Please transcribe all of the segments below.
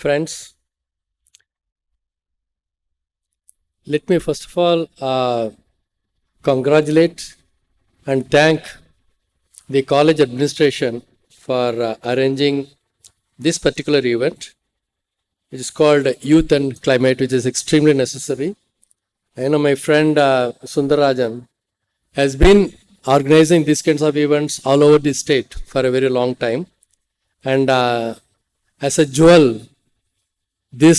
friends. Let me first of all congratulate and thank the college administration for arranging this particular event, which is called Youth and Climate, which is extremely necessary. I know my friend Sundarajan has been organizing these kinds of events all over the state for a very long time. And as a jewel, this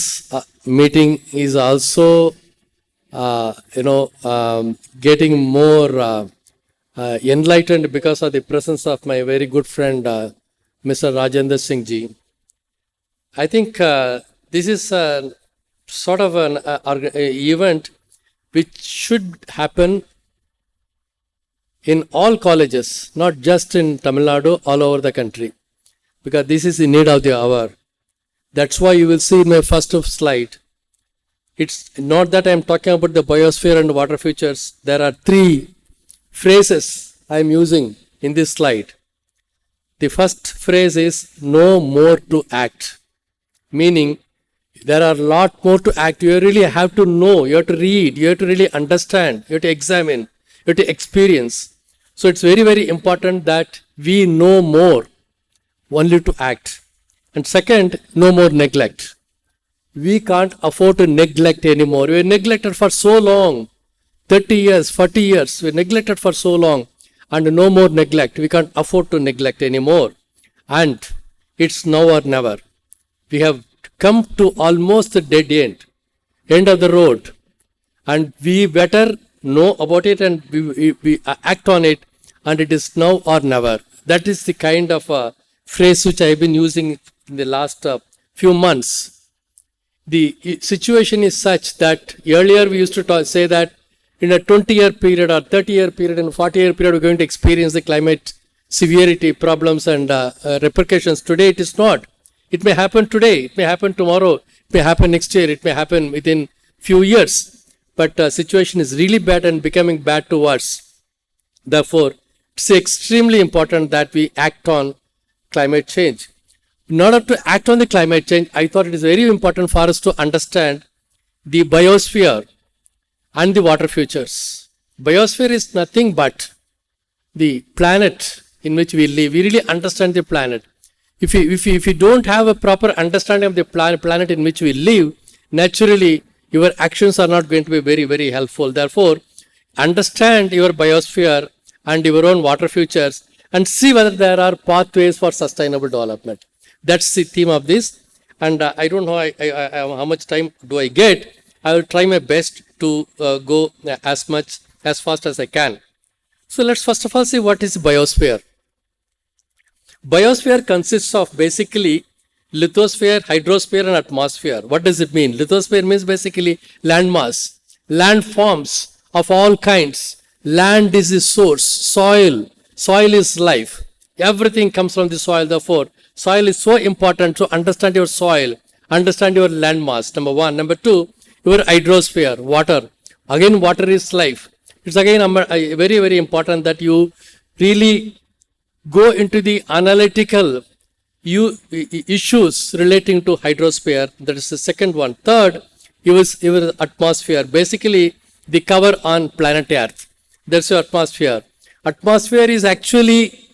meeting is also, getting more enlightened because of the presence of my very good friend, Mr. Rajendra Singh Ji. I think this is sort of an event which should happen in all colleges, not just in Tamil Nadu, all over the country, because this is the need of the hour. That's why you will see in my first slide, it's not that I am talking about the biosphere and water futures. There are three phrases I am using in this slide. The first phrase is no more to act, meaning there are a lot more to act. You really have to know, you have to read, you have to really understand, you have to examine, you have to experience. So it's very, very important that we know more only to act. And second, no more neglect. We can't afford to neglect anymore. We were neglected for so long, 30 years, 40 years, we were neglected for so long, and no more neglect. We can't afford to neglect anymore. And it's now or never. We have come to almost the dead end of the road, and we better know about it and we act on it, and it is now or never. That is the kind of phrase which I have been using in the last few months. The situation is such that earlier we used to say that in a 20-year period or 30-year period and 40-year period we're going to experience the climate severity, problems and repercussions. Today it is not. It may happen today, it may happen tomorrow, it may happen next year, it may happen within few years. But the situation is really bad and becoming bad to us. Therefore, it's extremely important that we act on climate change. In order to act on the climate change, I thought it is very important for us to understand the biosphere and the water futures. Biosphere is nothing but the planet in which we live. We really understand the planet. If you don't have a proper understanding of the planet in which we live, naturally your actions are not going to be very, very helpful. Therefore, understand your biosphere and your own water futures and see whether there are pathways for sustainable development. That's the theme of this. And I don't know how much time do I get. I will try my best to go as fast as I can. So let's first of all see what is biosphere. Biosphere consists of basically lithosphere, hydrosphere and atmosphere. What does it mean? Lithosphere means basically land mass, land forms of all kinds. Land is the source, soil is life. Everything comes from the soil. Therefore, soil is so important to understand your soil, understand your land mass, number one. Number two, your hydrosphere, water. Again, water is life. It's again very, very important that you really go into the analytical issues relating to hydrosphere. That is the second one. Third, your atmosphere. Basically, the cover on planet Earth. That's your atmosphere. Atmosphere is actually,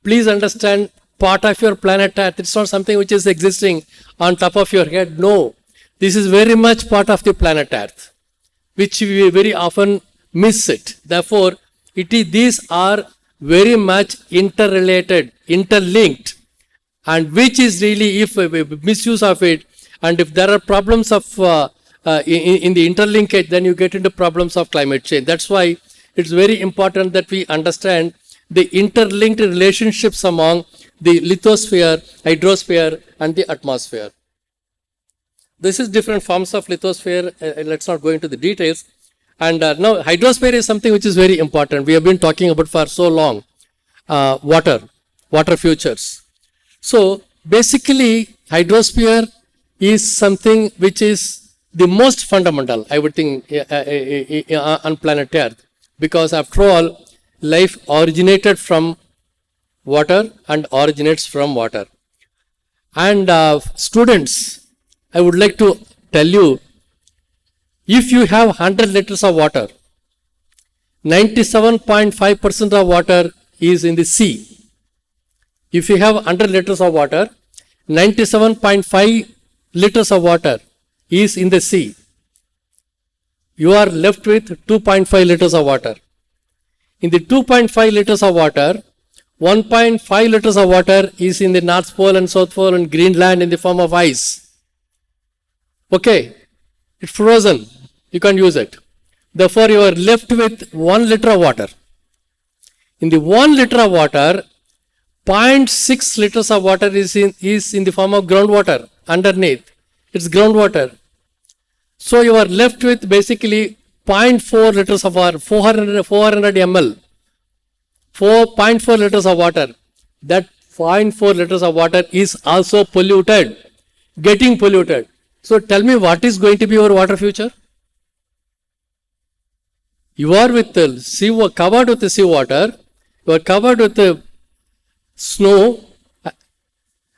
please understand, part of your planet Earth. It's not something which is existing on top of your head. No. This is very much part of the planet Earth, which we very often miss it. Therefore, these are very much interrelated, interlinked, and which is really, if misuse of it, and if there are problems of in the interlinkage, then you get into problems of climate change. That's why it's very important that we understand the interlinked relationships among the lithosphere, hydrosphere, and the atmosphere. This is different forms of lithosphere. Let's not go into the details. And now hydrosphere is something which is very important. We have been talking about for so long. Water futures. So basically hydrosphere is something which is the most fundamental, I would think, on planet Earth. Because after all, life originated from water and originates from water. And students, I would like to tell you, if you have 100 liters of water, 97.5% of water is in the sea. If you have 100 liters of water, 97.5 liters of water is in the sea. You are left with 2.5 liters of water. In the 2.5 liters of water, 1.5 liters of water is in the North Pole and South Pole and Greenland in the form of ice. Okay, it's frozen. You can't use it. Therefore, you are left with 1 liter of water. In the 1 liter of water, 0.6 liters of water is in the form of groundwater underneath. It's groundwater. So you are left with basically 0.4 liters of water, 400 ml. 4.4 liters of water. That 0.4 liters of water is also polluted, getting polluted. So tell me, what is going to be your water future? You are with the covered with the seawater, you are covered with the snow,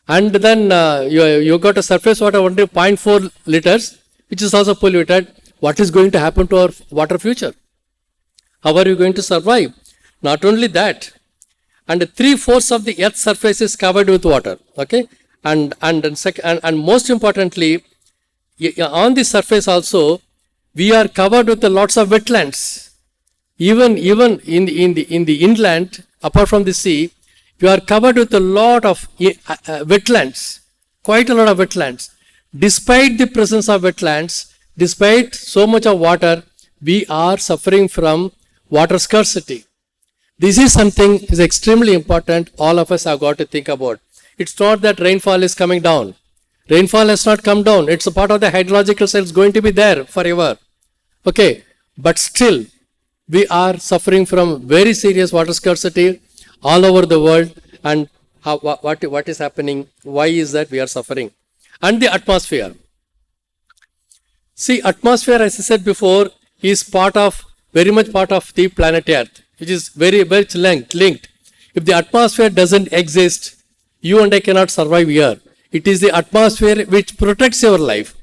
and then you got a surface water only 0.4 liters, which is also polluted. What is going to happen to our water future? How are you going to survive? Not only that, and 3/4 of the earth's surface is covered with water. Okay, and most importantly, on the surface also, we are covered with lots of wetlands. Even in the inland, apart from the sea, we are covered with a lot of wetlands, quite a lot of wetlands. Despite the presence of wetlands, despite so much of water, we are suffering from water scarcity. This is something is extremely important. All of us have got to think about. It's not that rainfall is coming down. Rainfall has not come down. It's a part of the hydrological cycle. It's going to be there forever. Okay, but still, we are suffering from very serious water scarcity all over the world. And what is happening? Why is that we are suffering? And the atmosphere. See, atmosphere, as I said before, is very much part of the planet Earth, which is very much linked. If the atmosphere doesn't exist, you and I cannot survive here. It is the atmosphere which protects your life.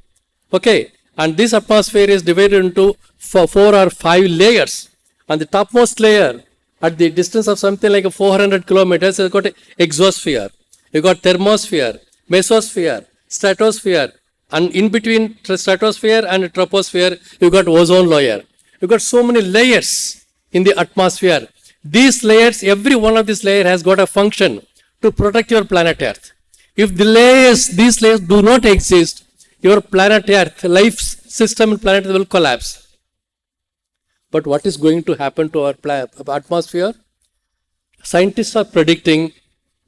Okay, and this atmosphere is divided into 4 or 5 layers. And the topmost layer, at the distance of something like 400 kilometers, you've got exosphere, you've got thermosphere, mesosphere, stratosphere, and in between stratosphere and troposphere, you've got ozone layer. You've got so many layers in the atmosphere. These layers, every one of these layers has got a function to protect your planet Earth. If these layers do not exist, your planet Earth, life system in planet will collapse. But what is going to happen to our atmosphere? Scientists are predicting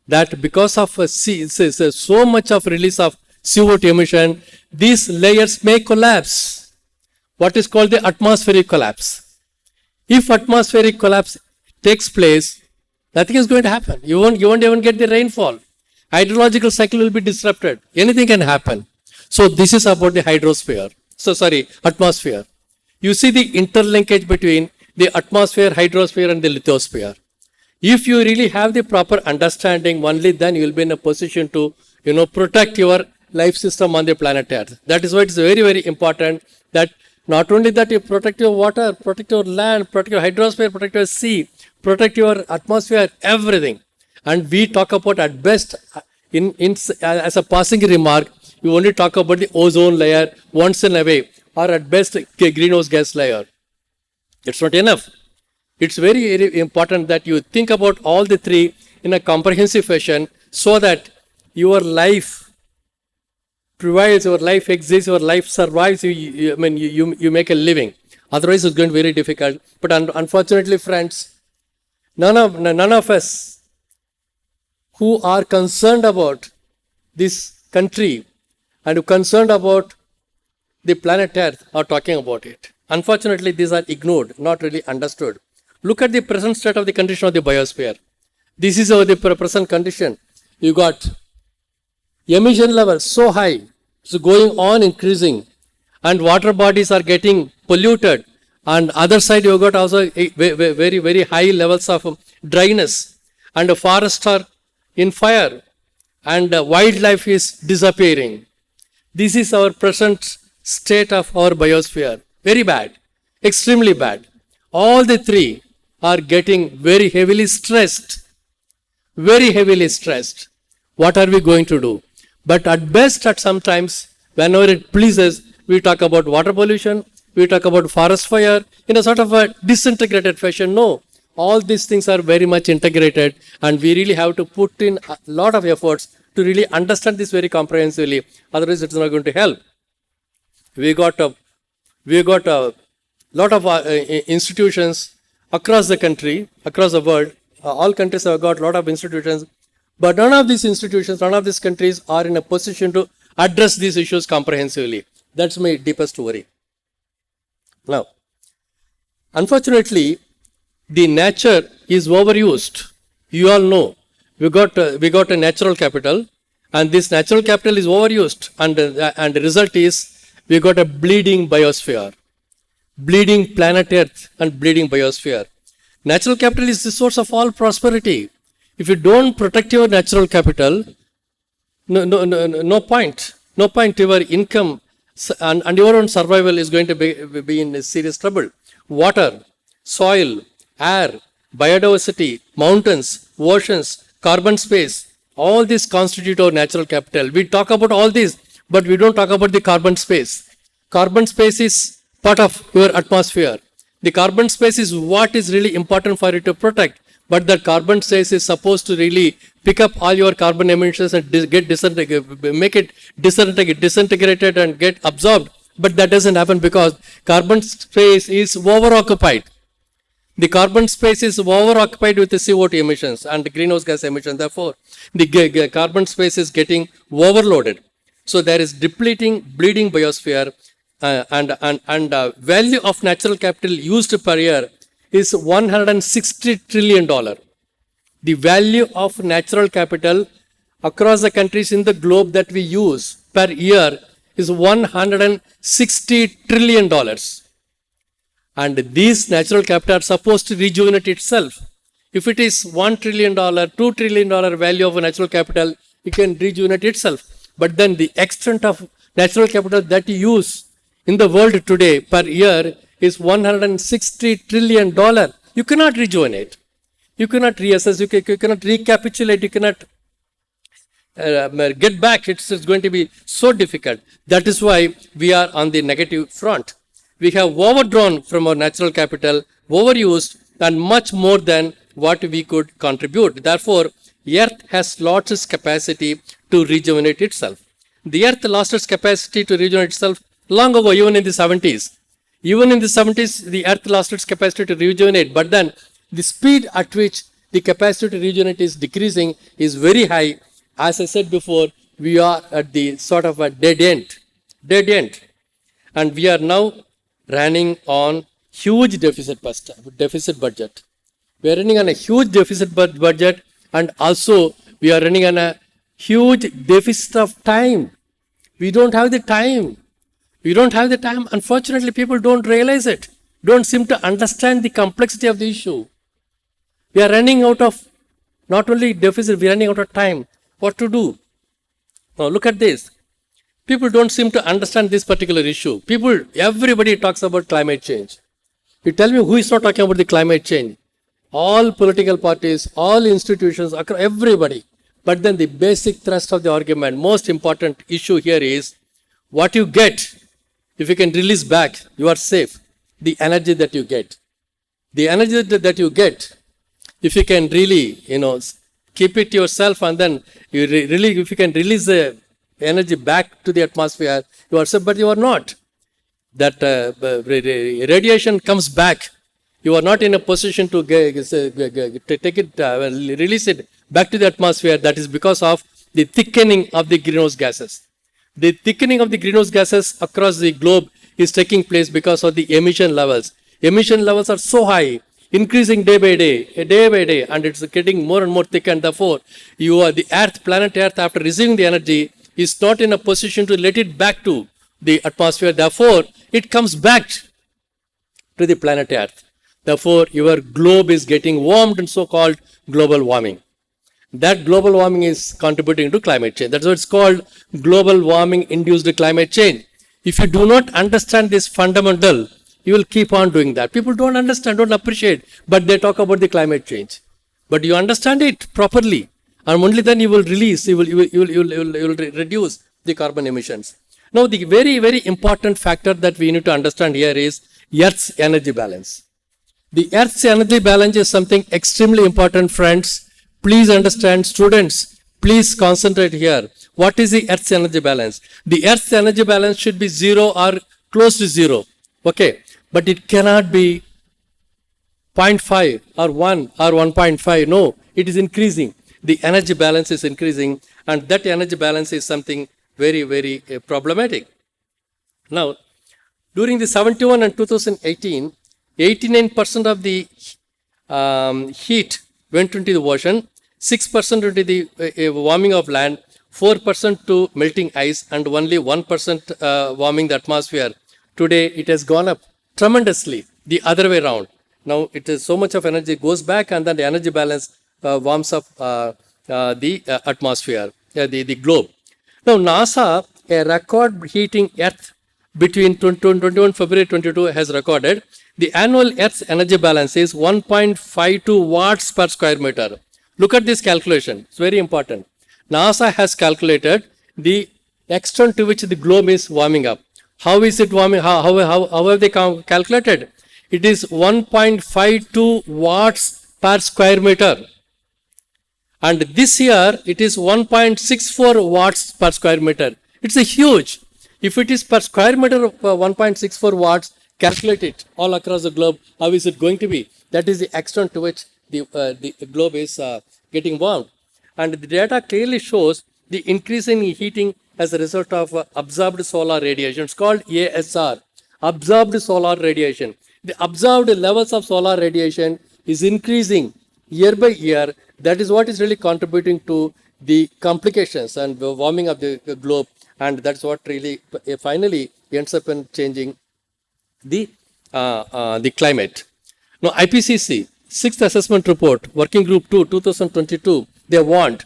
that because of so much of release of CO2 emission, these layers may collapse. What is called the atmospheric collapse. If atmospheric collapse takes place, nothing is going to happen. You won't even get the rainfall. Hydrological cycle will be disrupted. Anything can happen. So this is about the atmosphere. You see the interlinkage between the atmosphere, hydrosphere and the lithosphere. If you really have the proper understanding, only then you will be in a position to, protect your life system on the planet Earth. That is why it's very, very important that not only that you protect your water, protect your land, protect your hydrosphere, protect your sea, protect your atmosphere, everything. And we talk about at best, as a passing remark, we only talk about the ozone layer once in a way, or at best greenhouse gas layer. It's not enough. It's very, very important that you think about all the three in a comprehensive fashion so that your life prevails, your life exists, your life survives, you make a living. Otherwise, it's going to be very difficult. But unfortunately, friends, none of us who are concerned about this country and concerned about the planet Earth are talking about it. Unfortunately, these are ignored, not really understood. Look at the present state of the condition of the biosphere. This is the present condition. You got emission levels so high, so going on increasing, and water bodies are getting polluted. And other side, you got also very, very high levels of dryness, and the forests are in fire, and wildlife is disappearing. This is our present state of our biosphere. Very bad, extremely bad. All the three are getting very heavily stressed. Very heavily stressed. What are we going to do? But at best, at sometimes, whenever it pleases, we talk about water pollution, we talk about forest fire in a sort of a disintegrated fashion. No, all these things are very much integrated, and we really have to put in a lot of efforts to really understand this very comprehensively. Otherwise, it's not going to help. We got a lot of institutions across the country, across the world. All countries have got a lot of institutions, but none of these institutions, none of these countries are in a position to address these issues comprehensively. That's my deepest worry. Now, unfortunately, the nature is overused. You all know we got a natural capital, and this natural capital is overused, and the result is we got a bleeding biosphere, bleeding planet Earth, and bleeding biosphere. Natural capital is the source of all prosperity. If you don't protect your natural capital, no point. No point. Your income and your own survival is going to be in serious trouble. Water, soil, air, biodiversity, mountains, oceans, carbon space, all these constitute our natural capital. We talk about all these, but we don't talk about the carbon space. Carbon space is part of your atmosphere. The carbon space is what is really important for you to protect, but that carbon space is supposed to really pick up all your carbon emissions and make it disintegrated and get absorbed. But that doesn't happen because carbon space is over-occupied. The carbon space is over-occupied with the CO2 emissions and greenhouse gas emissions. Therefore, the carbon space is getting overloaded. So there is depleting, bleeding biosphere, and value of natural capital used per year is $160 trillion. The value of natural capital across the countries in the globe that we use per year is $160 trillion. And these natural capital are supposed to rejuvenate itself. If it is $1 trillion, $2 trillion value of a natural capital, it can rejuvenate itself. But then the extent of natural capital that you use in the world today per year is $160 trillion. You cannot rejuvenate. You cannot reassess. You cannot recapitulate. You cannot get back. It's going to be so difficult. That is why we are on the negative front. We have overdrawn from our natural capital, overused, and much more than what we could contribute. Therefore, Earth has lost its capacity to rejuvenate itself. The Earth lost its capacity to rejuvenate itself long ago, even in the 70s. Even in the 70s, the Earth lost its capacity to rejuvenate. But then, the speed at which the capacity to rejuvenate is decreasing is very high. As I said before, we are at the sort of a dead end. And we are now running on huge deficit budget. We are running on a huge deficit budget, and also we are running on a huge deficit of time. We don't have the time. Unfortunately, people don't realize it, don't seem to understand the complexity of the issue. We are running out of not only deficit, we are running out of time. What to do? Now look at this. People don't seem to understand this particular issue. Everybody talks about climate change. You tell me who is not talking about the climate change? All political parties, all institutions, everybody. But then the basic thrust of the argument, most important issue here is what you get. If you can release back, you are safe. The energy that you get. The energy that you get, if you can really, keep it yourself, and then if you can release the energy back to the atmosphere, you are safe, but you are not. That radiation comes back. You are not in a position to take it, release it back to the atmosphere. That is because of the thickening of the greenhouse gases. The thickening of the greenhouse gases across the globe is taking place because of the emission levels. Emission levels are so high, increasing day by day, and it's getting more and more thick, and therefore, the planet Earth, after receiving the energy, is not in a position to let it back to the atmosphere. Therefore, it comes back to the planet Earth. Therefore, your globe is getting warmed in so-called global warming. that global warming is contributing to climate change. That's what it's called, global warming induced climate change. If you do not understand this fundamental, you will keep on doing that. People don't understand, don't appreciate, but they talk about the climate change. But you understand it properly, and only then you will release, you will reduce the carbon emissions. Now, the very, very important factor that we need to understand here is Earth's energy balance. The Earth's energy balance is something extremely important, friends. Please understand, students, please concentrate here. What is the Earth's energy balance? The Earth's energy balance should be 0 or close to 0. Okay, but it cannot be 0.5 or 1 or 1.5. No, it is increasing. The energy balance is increasing, and that energy balance is something very, very problematic. Now, during the 71 and 2018, 89% of the heat went into the ocean, 6% into the warming of land, 4% to melting ice, and only 1% warming the atmosphere. Today, it has gone up tremendously the other way around. Now, it is so much of energy goes back, and then the energy balance warms up the atmosphere, the globe. Now, NASA, a record heating Earth between 21 February 22 has recorded the annual Earth's energy balance is 1.52 watts per square meter. Look at this calculation. It's very important. NASA has calculated the extent to which the globe is warming up. How is it warming? How have they calculated? It is 1.52 watts per square meter. And this year, it is 1.64 watts per square meter. It's a huge. If it is per square meter of 1.64 watts, calculate it all across the globe. How is it going to be? That is the extent to which the globe is getting warmed. And the data clearly shows the increase in heating as a result of absorbed solar radiation. It's called ASR, absorbed solar radiation. The absorbed levels of solar radiation is increasing year by year. That is what is really contributing to the complications and the warming of the globe. And that's what really finally ends up in changing the climate. Now, IPCC, 6th Assessment Report, Working Group 2, 2022, they warned,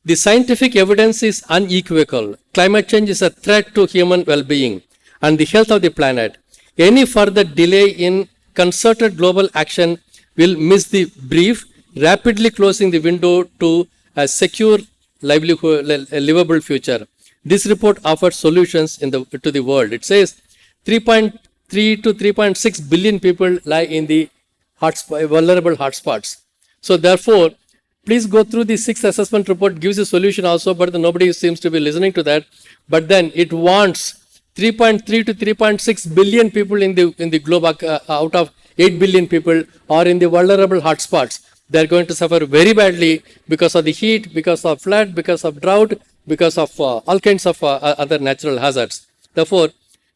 the scientific evidence is unequivocal. Climate change is a threat to human well-being and the health of the planet. Any further delay in concerted global action will miss the brief, rapidly closing the window to a secure, livable future. This report offers solutions to the world. It says 3.3 to 3.6 billion people lie in the vulnerable hotspots. So therefore, please go through the 6th assessment report, gives a solution also, but nobody seems to be listening to that. But then it wants 3.3 to 3.6 billion people in the globe out of 8 billion people are in the vulnerable hotspots. They are going to suffer very badly because of the heat, because of flood, because of drought, because of all kinds of other natural hazards. Therefore,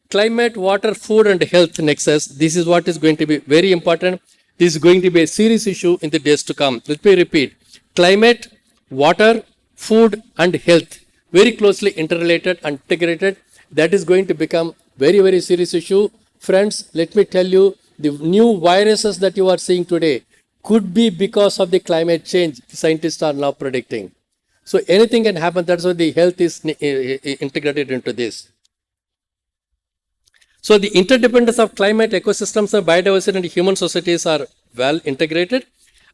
climate, water, food and health nexus, this is what is going to be very important. This is going to be a serious issue in the days to come. Let me repeat. Climate, water, food and health, very closely interrelated and integrated. That is going to become very, very serious issue. Friends, let me tell you, the new viruses that you are seeing today could be because of the climate change scientists are now predicting. So anything can happen. That's why the health is integrated into this. So the interdependence of climate, ecosystems and biodiversity and human societies are well integrated,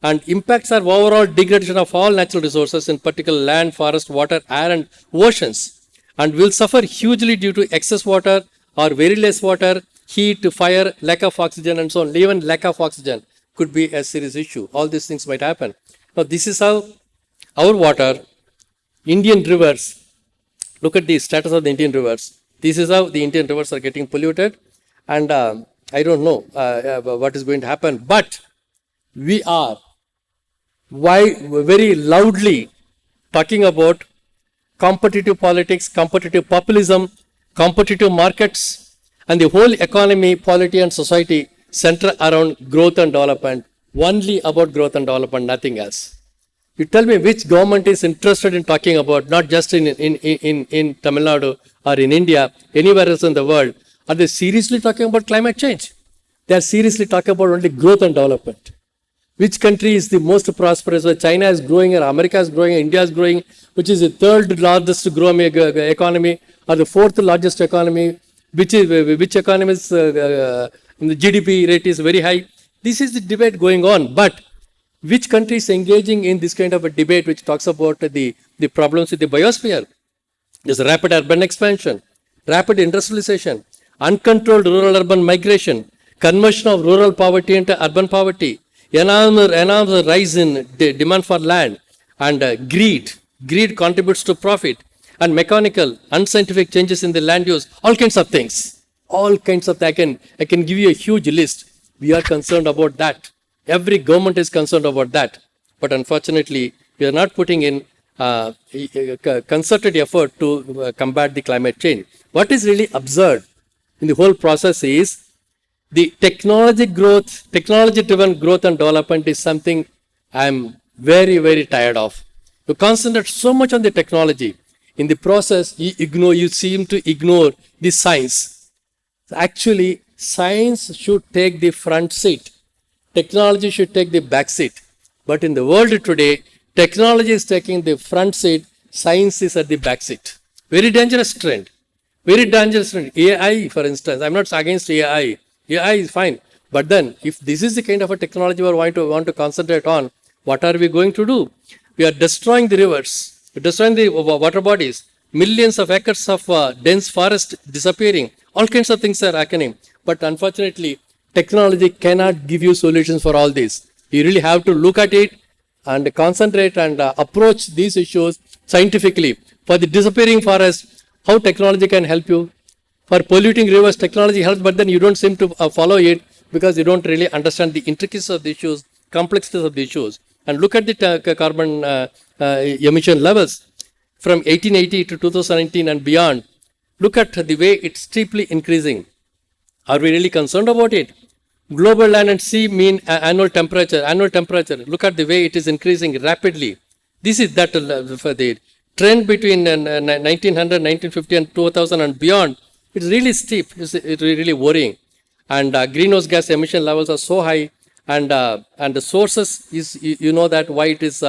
and impacts are overall degradation of all natural resources, in particular land, forest, water, air and oceans, and will suffer hugely due to excess water or very less water, heat, fire, lack of oxygen and so on. Even lack of oxygen could be a serious issue. All these things might happen. Now this is how our water, Indian rivers, look at the status of the Indian rivers. This is how the Indian rivers are getting polluted, and I don't know what is going to happen, but we are very loudly talking about competitive politics, competitive populism, competitive markets, and the whole economy, polity and society center around growth and development, only about growth and development, nothing else. You tell me which government is interested in talking about, not just in Tamil Nadu or in India, anywhere else in the world, are they seriously talking about climate change? They are seriously talking about only growth and development. Which country is the most prosperous? Well, China is growing, or America is growing, India is growing, which is the third largest growing economy, or the fourth largest economy, which economy's the GDP rate is very high. This is the debate going on. But which country is engaging in this kind of a debate which talks about the problems with the biosphere? There's rapid urban expansion, rapid industrialization, uncontrolled rural-urban migration, conversion of rural poverty into urban poverty, enormous rise in demand for land, and greed. Greed contributes to profit, and mechanical, unscientific changes in the land use, all kinds of things. All kinds of things. I can give you a huge list. We are concerned about that. Every government is concerned about that. But unfortunately, we are not putting in a concerted effort to combat the climate change. What is really absurd in the whole process is the technology-driven growth and development is something I am very, very tired of. You concentrate so much on the technology. In the process, you seem to ignore the science. Actually, science should take the front seat. Technology should take the back seat. But in the world today, technology is taking the front seat, science is at the back seat. Very dangerous trend. Very dangerous trend. AI, for instance, I'm not against AI. AI is fine. But then, if this is the kind of a technology we want to concentrate on, what are we going to do? We are destroying the rivers, destroying the water bodies, millions of acres of dense forest disappearing. All kinds of things are happening. But unfortunately, technology cannot give you solutions for all this. You really have to look at it and concentrate and approach these issues scientifically. For the disappearing forest, how technology can help you? For polluting rivers, technology helps, but then you don't seem to follow it because you don't really understand the intricacies of the issues, complexities of the issues. And look at the carbon emission levels from 1880 to 2019 and beyond. Look at the way it's steeply increasing. Are we really concerned about it? Global land and sea mean annual temperature. Look at the way it is increasing rapidly. This is that for the trend between 1900, 1950 and 2000 and beyond. It's really steep. It's really worrying. And greenhouse gas emission levels are so high. And the sources is, you know that why it is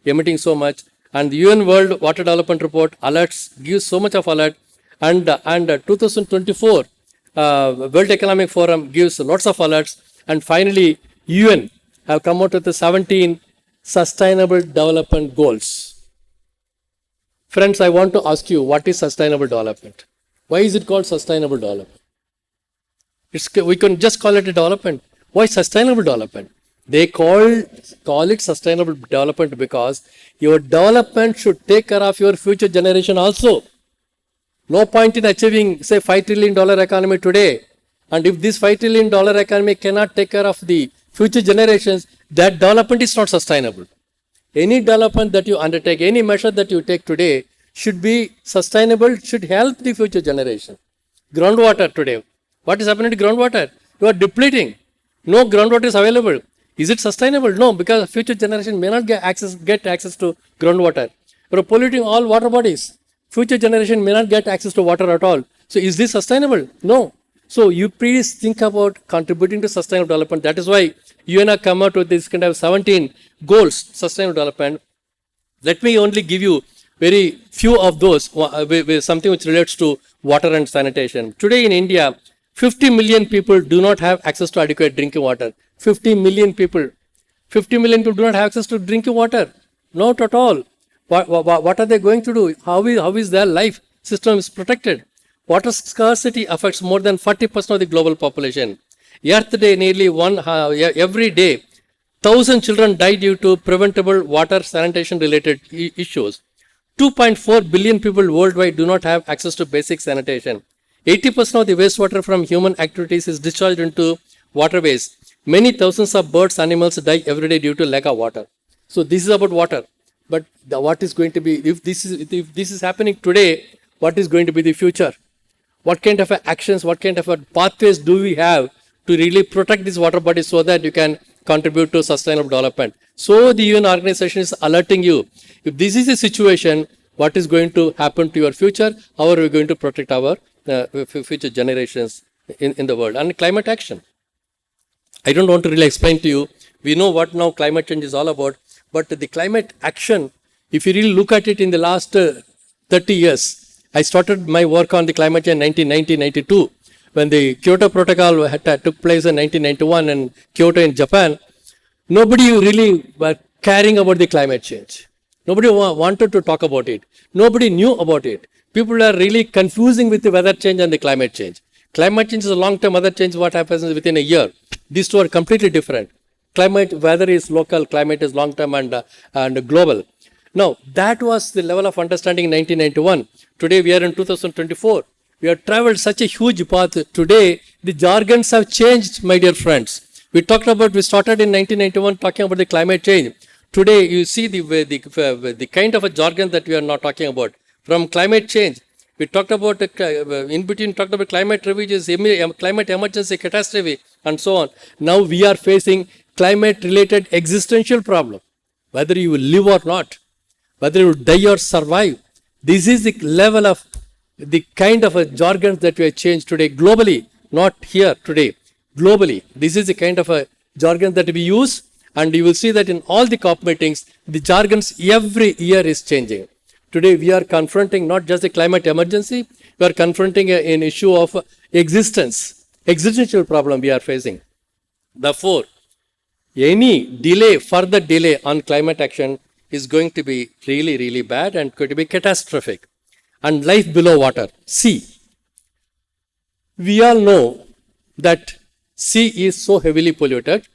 emitting so much. And the UN World Water Development Report gives so much of alert. And 2024 World Economic Forum gives lots of alerts. And finally, UN have come out with the 17 Sustainable Development Goals. Friends, I want to ask you, what is sustainable development? Why is it called sustainable development? We can just call it a development. Why sustainable development? They call it sustainable development because your development should take care of your future generation also. No point in achieving, say, $5 trillion economy today. And if this $5 trillion economy cannot take care of the future generations, that development is not sustainable. Any development that you undertake, any measure that you take today should be sustainable, should help the future generation. Groundwater today. What is happening to groundwater? You are depleting. No groundwater is available. Is it sustainable? No, because future generation may not get access to groundwater. You are polluting all water bodies. Future generation may not get access to water at all. So is this sustainable? No. So you please think about contributing to sustainable development. That is why UN have come out with this kind of 17 goals, sustainable development. Let me only give you very few of those, with something which relates to water and sanitation. Today in India, 50 million people do not have access to adequate drinking water. 50 million people. 50 million people do not have access to drinking water. Not at all. What are they going to do? How is their life system is protected? Water scarcity affects more than 40% of the global population. Yesterday, nearly every day, 1,000 children die due to preventable water sanitation related issues. 2.4 billion people worldwide do not have access to basic sanitation. 80% of the wastewater from human activities is discharged into waterways. Many thousands of birds, animals die every day due to lack of water. So this is about water. But what is going to be, if this is happening today, what is going to be the future? What kind of actions, what kind of pathways do we have to really protect these water bodies so that you can contribute to sustainable development? So the UN organization is alerting you. If this is the situation, what is going to happen to your future? How are we going to protect our future generations in the world? And climate action. I don't want to really explain to you We know what now climate change is all about. But the climate action, if you really look at it in the last 30 years, I started my work on the climate change in 1992 when the Kyoto Protocol took place in 1991 in Kyoto in Japan. Nobody really were caring about the climate change. Nobody wanted to talk about it. Nobody knew about it. People are really confusing with the weather change and the climate change. Climate change is a long-term, weather change what happens within a year. These two are completely different. Weather is local, climate is long-term and global. Now, that was the level of understanding in 1991. Today we are in 2024. We have traveled such a huge path. Today, the jargons have changed, my dear friends. We started in 1991 talking about the climate change. Today, you see the kind of a jargon that we are not talking about. From climate change, we talked about, in between talked about climate refuges, climate emergency, catastrophe, and so on. Now we are facing climate-related existential problem. Whether you will live or not, whether you will die or survive. This is the level of the kind of a jargon that we have changed today globally, not here today. Globally, this is the kind of a jargon that we use, and you will see that in all the COP meetings, the jargons every year is changing. Today, we are confronting not just the climate emergency, we are confronting an issue of existential problem we are facing. Therefore, any further delay on climate action is going to be really, really bad and going to be catastrophic. And life below water, sea. We all know that sea is so heavily polluted,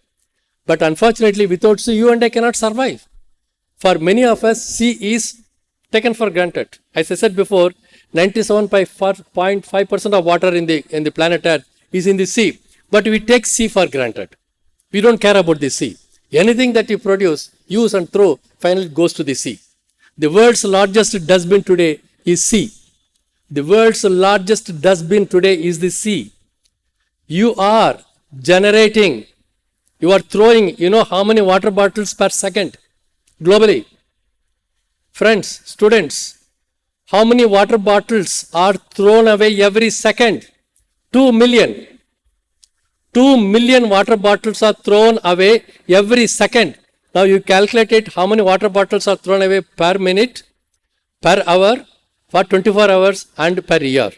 but unfortunately without sea you and I cannot survive. For many of us, sea is taken for granted. As I said before, 97.5% of water in the planet Earth is in the sea, but we take sea for granted. We don't care about the sea. Anything that you produce, use and throw, finally goes to the sea. The world's largest dustbin today is sea. The world's largest dustbin today is the sea. You are generating, you are throwing, how many water bottles per second globally? Friends, students, how many water bottles are thrown away every second? 2 million. 2 million water bottles are thrown away every second. Now you calculate it, how many water bottles are thrown away per minute, per hour, for 24 hours and per year.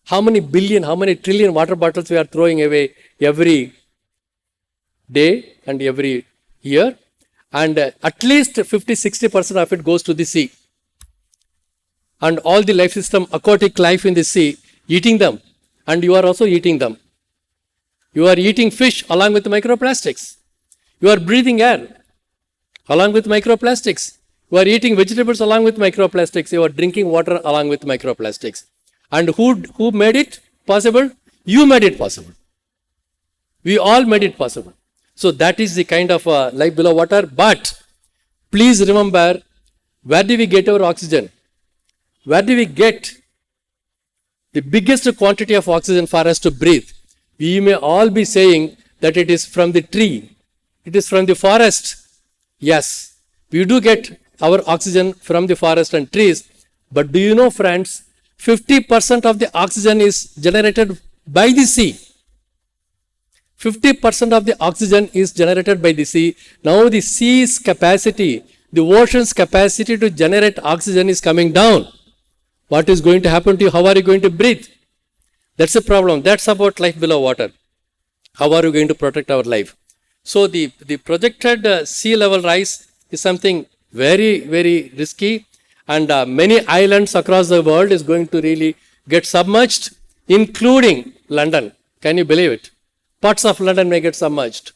How many billion, how many trillion water bottles we are throwing away every day and every year? And at least 50-60% of it goes to the sea. And all the life system, aquatic life in the sea, eating them. And you are also eating them. You are eating fish along with microplastics. You are breathing air along with microplastics. You are eating vegetables along with microplastics. You are drinking water along with microplastics. And who made it possible? You made it possible. We all made it possible. So that is the kind of life below water. But please remember, where do we get our oxygen? Where do we get the biggest quantity of oxygen for us to breathe? We may all be saying that it is from the tree. It is from the forest. Yes, we do get our oxygen from the forest and trees. But do you know, friends, 50% of the oxygen is generated by the sea. 50% of the oxygen is generated by the sea. Now the sea's capacity, the ocean's capacity to generate oxygen is coming down. What is going to happen to you? How are you going to breathe? That's a problem. That's about life below water. How are you going to protect our life? So the projected sea level rise is something very, very risky, and many islands across the world is going to really get submerged, including London. Can you believe it? Parts of London may get submerged.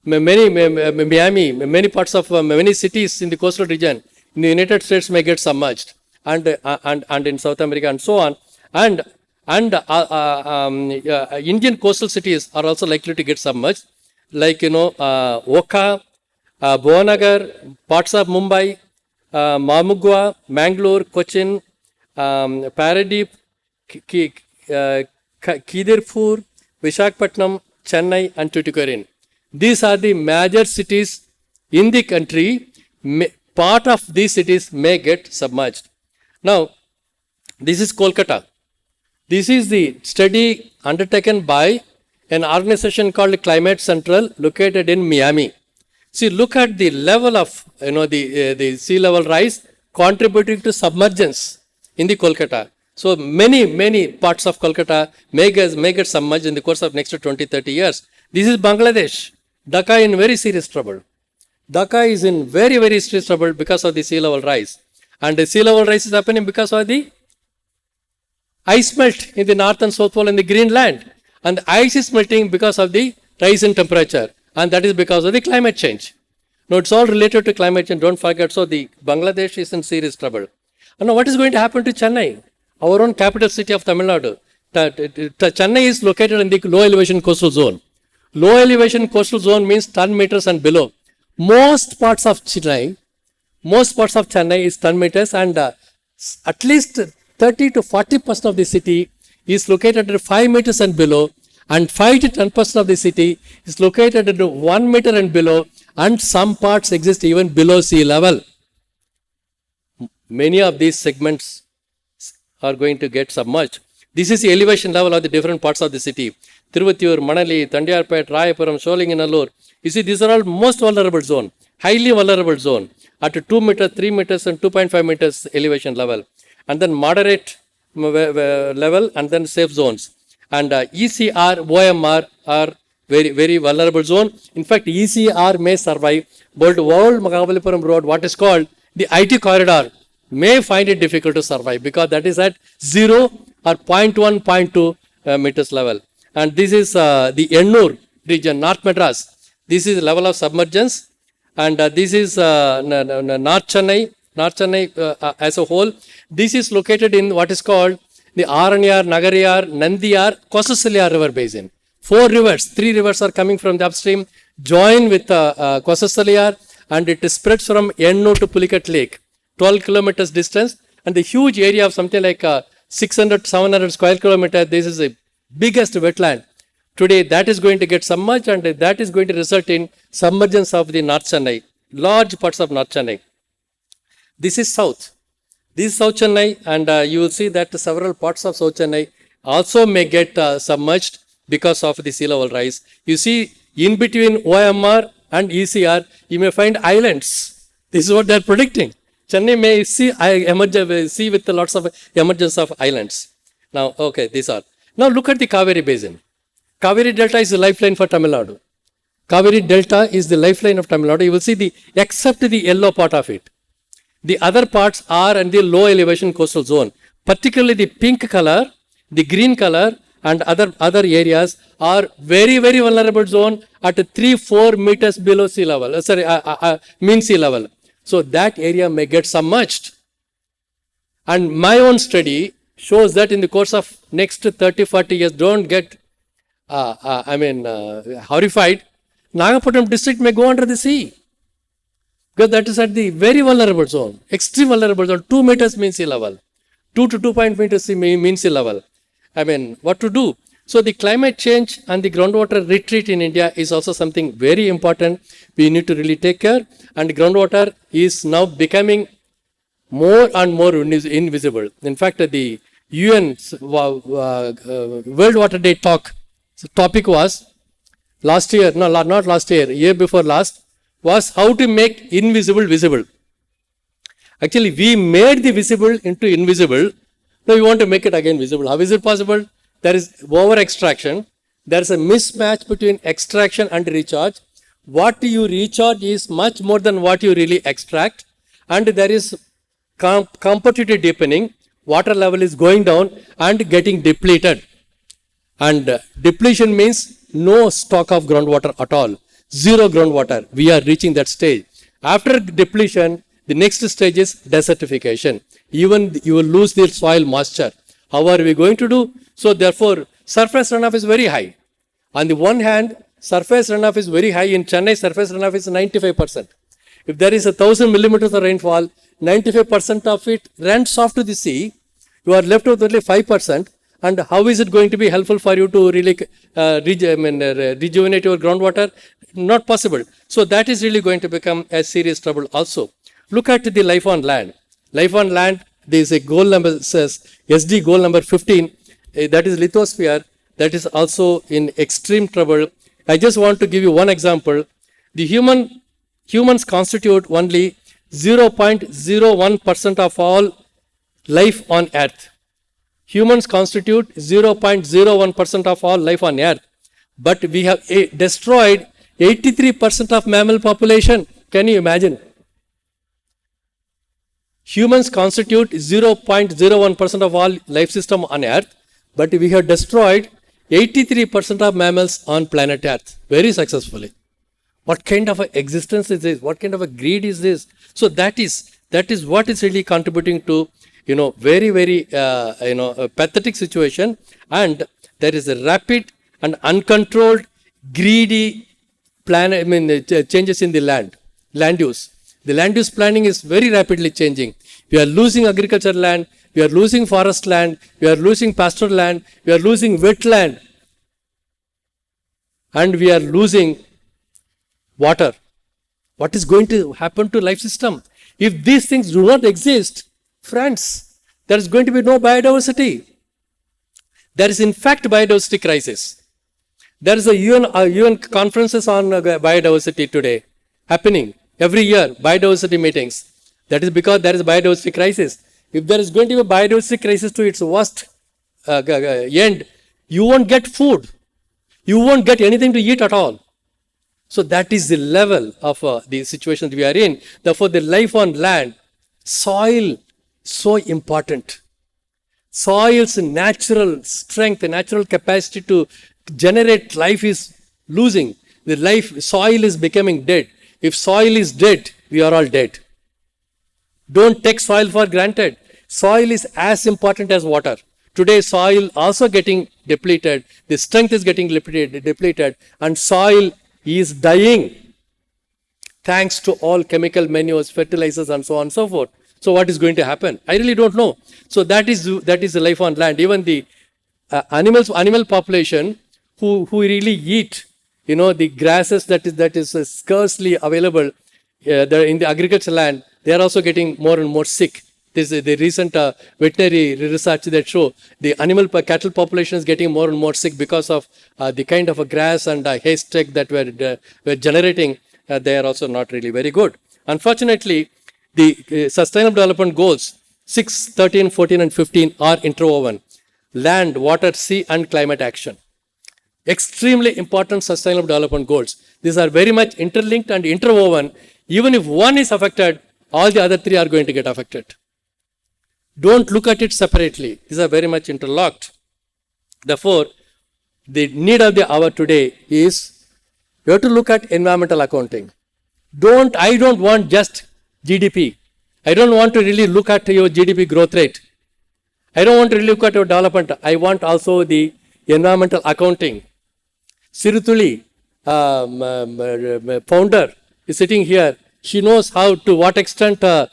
Miami, many parts of many cities in the coastal region in the United States may get submerged, and in South America and so on. And Indian coastal cities are also likely to get submerged, like Oka, Bhubaneswar, parts of Mumbai, Mamugwa, Mangalore, Cochin, Paradeep, Kidirpur, Visakhapatnam, Chennai and Tuticorin. These are the major cities in the country. Part of these cities may get submerged. Now, this is Kolkata. This is the study undertaken by an organization called Climate Central located in Miami. See, look at the level of, the sea level rise contributing to submergence in the Kolkata. So many parts of Kolkata may get submerged in the course of next 20-30 years. This is Bangladesh. Dhaka in very serious trouble. Dhaka is in very serious trouble because of the sea level rise. And the sea level rise is happening because of the ice melt in the north and south pole in the Greenland. And the ice is melting because of the rise in temperature. And that is because of the climate change. Now, it's all related to climate change. Don't forget. So, the Bangladesh is in serious trouble. And now, what is going to happen to Chennai? Our own capital city of Tamil Nadu. Chennai is located in the low elevation coastal zone. Low elevation coastal zone means 10 meters and below. Most parts of Chennai is 10 meters, and at least 30 to 40% of the city is located at 5 meters and below, and 5 to 10% of the city is located at 1 meter and below, and some parts exist even below sea level. Many of these segments are going to get submerged. This is the elevation level of the different parts of the city. Tiruvatiyur, Manali, Tandiyarpet, Rayapuram, Sholinganallur. You see, these are all most vulnerable zone, highly vulnerable zone at 2 meters, 3 meters and 2.5 meters elevation level. And then moderate level and then safe zones. And ECR, OMR are very vulnerable zone. In fact, ECR may survive, but World Mahabalipuram Road, what is called the IT corridor, may find it difficult to survive because that is at 0 or 0.1, 0.2 meters level. And this is the Ennur region, North Madras. This is the level of submergence. And this is North Chennai as a whole. This is located in what is called the Aranyar, Nagariyar, Nandiyar, Kosasaliyar river basin. 4 rivers, 3 rivers are coming from the upstream, join with Kosasaliyar, and it spreads from Ennur to Pulikat Lake, 12 kilometers distance, and the huge area of something like 600, 700 square kilometers. This is the biggest wetland. Today, that is going to get submerged, and that is going to result in submergence of the North Chennai, large parts of North Chennai. This is South. This is South Chennai, and you will see that several parts of South Chennai also may get submerged because of the sea level rise. You see, in between OMR and ECR, you may find islands. This is what they are predicting. Chennai may see with lots of emergence of islands. Now, okay, these are. Now, look at the Kaveri Basin. Kaveri Delta is the lifeline for Tamil Nadu. Kaveri Delta is the lifeline of Tamil Nadu. You will see except the yellow part of it. The other parts are in the low elevation coastal zone. Particularly the pink color, the green color, and other areas are very vulnerable zone at 3-4 meters below sea level. Mean sea level. So that area may get submerged. And my own study shows that in the course of next 30-40 years, don't get horrified. Nagapattinam district may go under the sea. Because that is at the very vulnerable zone, extreme vulnerable zone, 2 meters mean sea level, 2 to 2.5 meters mean sea level. What to do? So the climate change and the groundwater retreat in India is also something very important. We need to really take care. And groundwater is now becoming more and more invisible. In fact, the UN's World Water Day topic was last year, not last year, year before last, was how to make invisible visible. Actually, we made the visible into invisible. Now we want to make it again visible. How is it possible? There is over extraction. There is a mismatch between extraction and recharge. What you recharge is much more than what you really extract. And there is competitive deepening. Water level is going down and getting depleted. And depletion means no stock of groundwater at all. Zero groundwater. We are reaching that stage. After depletion, the next stage is desertification. Even you will lose the soil moisture. How are we going to do? So therefore, surface runoff is very high. On the one hand, surface runoff is very high. In Chennai, surface runoff is 95%. If there is 1,000 millimeters of rainfall, 95% of it runs off to the sea. You are left with only 5%. And how is it going to be helpful for you to really rejuvenate your groundwater? Not possible. So that is really going to become a serious trouble also. Look at the life on land. Life on land, there is a goal number, says SD goal number 15, that is lithosphere. that is also in extreme trouble. I just want to give you one example. The humans constitute only 0.01% of all life on earth. Humans constitute 0.01% of all life on earth. But we have destroyed 83% of mammal population. Can you imagine? Humans constitute 0.01% of all life system on earth, but we have destroyed 83% of mammals on planet earth very successfully. What kind of a existence is this? What kind of a greed is this? So that is what is really contributing to, very, very, a pathetic situation. And there is a rapid and uncontrolled, greedy changes in the land use. The land use planning is very rapidly changing. We are losing agricultural land, we are losing forest land, we are losing pastoral land, we are losing wetland, and we are losing water. What is going to happen to life system? If these things do not exist, friends, there is going to be no biodiversity. There is in fact biodiversity crisis. There is a UN conferences on biodiversity today happening every year, biodiversity meetings. That is because there is a biodiversity crisis. If there is going to be a biodiversity crisis to its worst end, you won't get food. You won't get anything to eat at all. So that is the level of the situation we are in. Therefore, the life on land, soil, so important. Soil's natural strength, the natural capacity to generate life is losing. Soil is becoming dead. If soil is dead, we are all dead. Don't take soil for granted. Soil is as important as water. Today, soil also getting depleted. The strength is getting depleted, and soil is dying thanks to all chemical manures, fertilizers, and so on and so forth. So what is going to happen? I really don't know. So that is the life on land. Even the animal population who really eat, the grasses that is scarcely available in the agricultural land, they are also getting more and more sick. This is the recent veterinary research that show the cattle population is getting more and more sick because of the kind of a grass and haystack that we're generating. They are also not really very good. Unfortunately, the Sustainable Development Goals 6, 13, 14 and 15 are interwoven. Land, water, sea and climate action. Extremely important Sustainable Development Goals. These are very much interlinked and interwoven. Even if one is affected, all the other three are going to get affected. Don't look at it separately. These are very much interlocked. Therefore, the need of the hour today is you have to look at environmental accounting. I don't want just GDP. I don't want to really look at your GDP growth rate. I don't want to really look at your development. I want also the environmental accounting. Sirutuli, founder, is sitting here. She knows to what extent the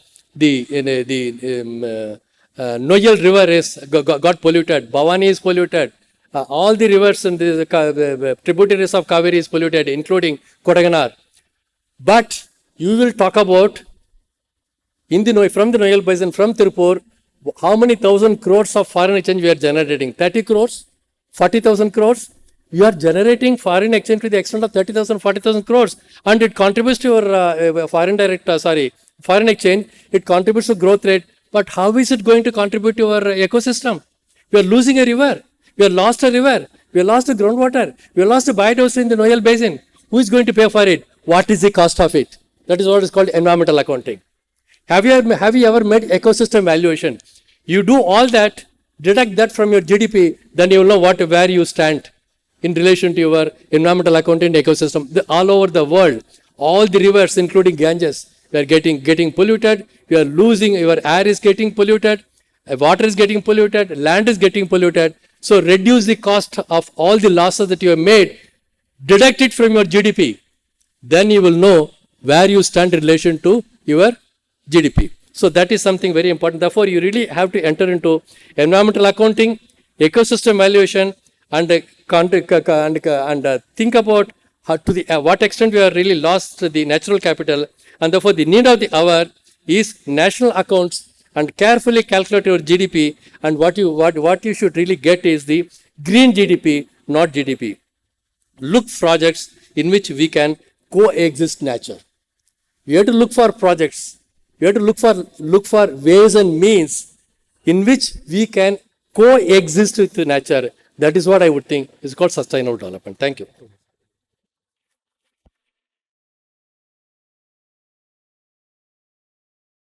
Noyal River is got polluted. Bhavani is polluted. All the rivers and the tributaries of Kaveri is polluted, including Kodaganar. But you will talk about from the Noyal Basin, from Tirupur, how many thousand crores of foreign exchange we are generating? 30 crores? 40,000 crores? We are generating foreign exchange to the extent of 30,000, 40,000 crores. And it contributes to your foreign exchange. It contributes to growth rate. But how is it going to contribute to our ecosystem? We are losing a river. We have lost a river. We have lost a groundwater. We have lost a biodiversity in the Noyal Basin. Who is going to pay for it? What is the cost of it? That is what is called environmental accounting. Have you ever made ecosystem valuation? You do all that, deduct that from your GDP, then you will know where you stand in relation to your environmental accounting ecosystem. All over the world, all the rivers, including Ganges, we are getting polluted. We are losing, your air is getting polluted, water is getting polluted, land is getting polluted. So reduce the cost of all the losses that you have made, deduct it from your GDP. Then you will know where you stand in relation to your GDP. So that is something very important. Therefore, you really have to enter into environmental accounting, ecosystem valuation, and think about what extent we have really lost the natural capital. And therefore, the need of the hour is national accounts and carefully calculate your GDP. And what you should really get is the green GDP, not GDP. Look projects in which we can coexist nature. We have to look for projects. We have to look for ways and means in which we can coexist with nature. That is what I would think is called sustainable development. Thank you.